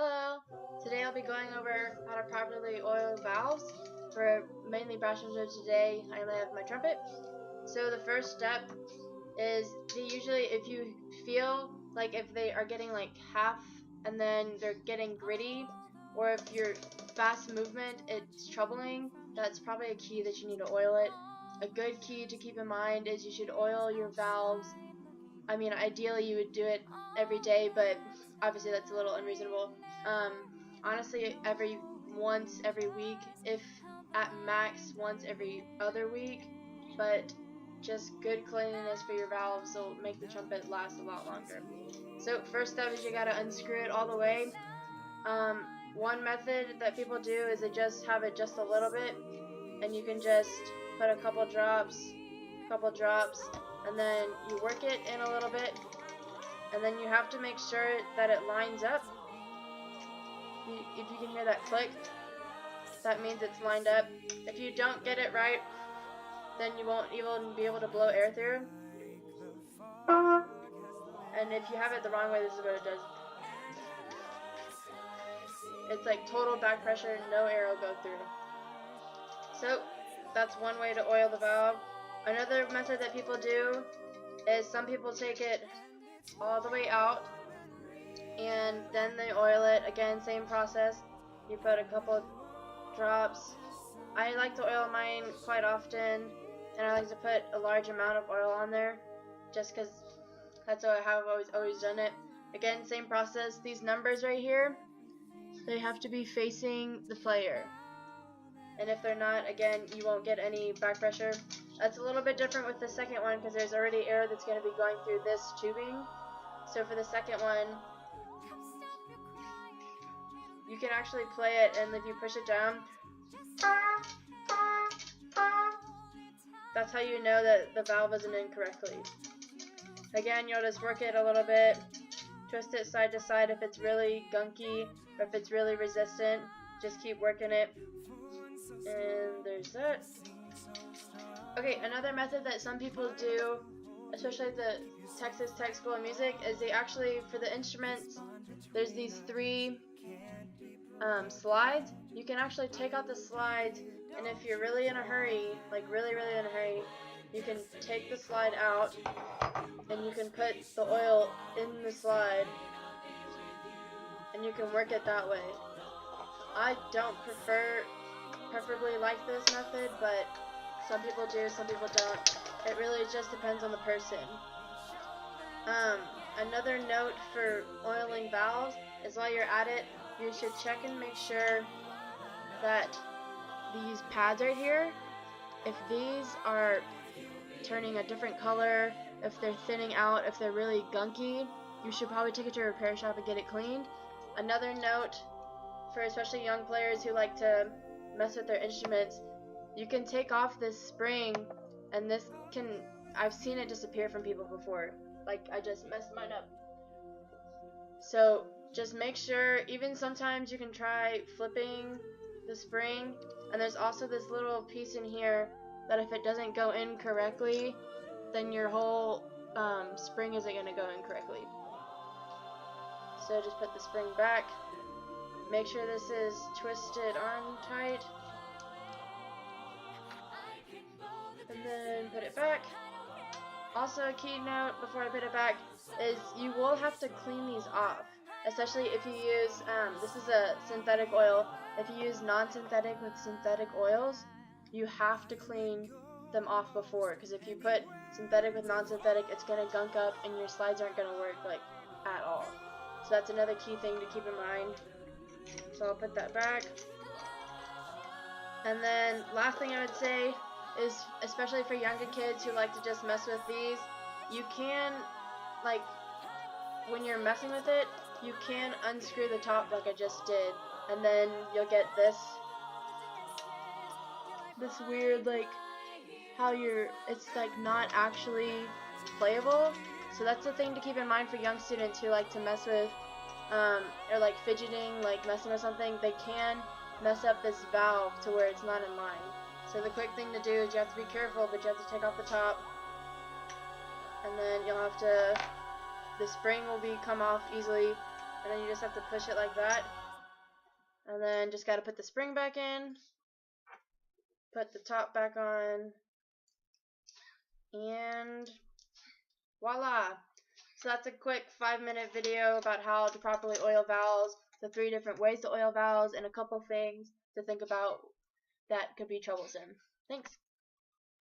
Hello! Today I'll be going over how to properly oil valves for mainly passenger today. I only have my trumpet. So the first step is to usually, if you feel like if they are getting like half and then they're getting gritty, or if your fast movement it's troubling, that's probably a key that you need to oil it. A good key to keep in mind is you should oil your valves. I mean, ideally you would do it every day, but obviously that's a little unreasonable. Honestly, once every week, if at max once every other week, but just good cleanliness for your valves will make the trumpet last a lot longer. So first step is you gotta unscrew it all the way. One method that people do is they just have it just a little bit, and you can just put a couple drops, and then you work it in a little bit, and then you have to make sure that it lines up. If you can hear that click, that means it's lined up. If you don't get it right, then you won't even be able to blow air through. And if you have it the wrong way, this is what it does. It's like total back pressure, no air will go through. So that's one way to oil the valve. Another method that people do is some people take it all the way out and then they oil it. Again, same process. You put a couple drops. I like to oil mine quite often, and I like to put a large amount of oil on there just because that's how I have always done it. Again, same process. These numbers right here, they have to be facing the player, and if they're not, again, you won't get any back pressure. That's a little bit different with the second one because there's already air that's going to be going through this tubing. So for the second one, you can actually play it, and if you push it down, that's how you know that the valve isn't in correctly. Again, you'll just work it a little bit, twist it side to side if it's really gunky, or if it's really resistant, just keep working it. And there's that. Okay, another method that some people do, especially at the Texas Tech School of Music, is they actually, for the instruments, there's these three slides. You can actually take out the slides, and if you're really in a hurry, like really in a hurry, you can take the slide out and you can put the oil in the slide and you can work it that way. I don't preferably like this method, but some people do, some people don't. It really just depends on the person. Another note for oiling valves is while you're at it, you should check and make sure that these pads right here, if these are turning a different color, if they're thinning out, if they're really gunky, you should probably take it to a repair shop and get it cleaned. Another note for especially young players who like to mess with their instruments, you can take off this spring, and this can, I've seen it disappear from people before. Like, I just messed mine up. So just make sure, even sometimes you can try flipping the spring, and there's also this little piece in here that if it doesn't go in correctly, then your whole spring isn't going to go in correctly. So just put the spring back, make sure this is twisted on tight, and then put it back. Also, a key note before I put it back is you will have to clean these off, especially if you use, this is a synthetic oil. If you use non-synthetic with synthetic oils, you have to clean them off before, because if you put synthetic with non-synthetic, it's going to gunk up and your slides aren't going to work like at all. So that's another key thing to keep in mind. So I'll put that back. And then last thing I would say is, especially for younger kids who like to just mess with these, you can, like, when you're messing with it, you can unscrew the top like I just did, and then you'll get this weird, like, how it's like not actually playable. So that's the thing to keep in mind for young students who like to mess with or like fidgeting, like messing with something. They can mess up this valve to where it's not in line. So the quick thing to do is you have to be careful, but you have to take off the top, and then you'll have to, the spring will come off easily, and then you just have to push it like that, and then just gotta put the spring back in, put the top back on, and voila! So that's a quick 5-minute video about how to properly oil valves, the 3 different ways to oil valves, and a couple things to think about that could be troublesome. Thanks.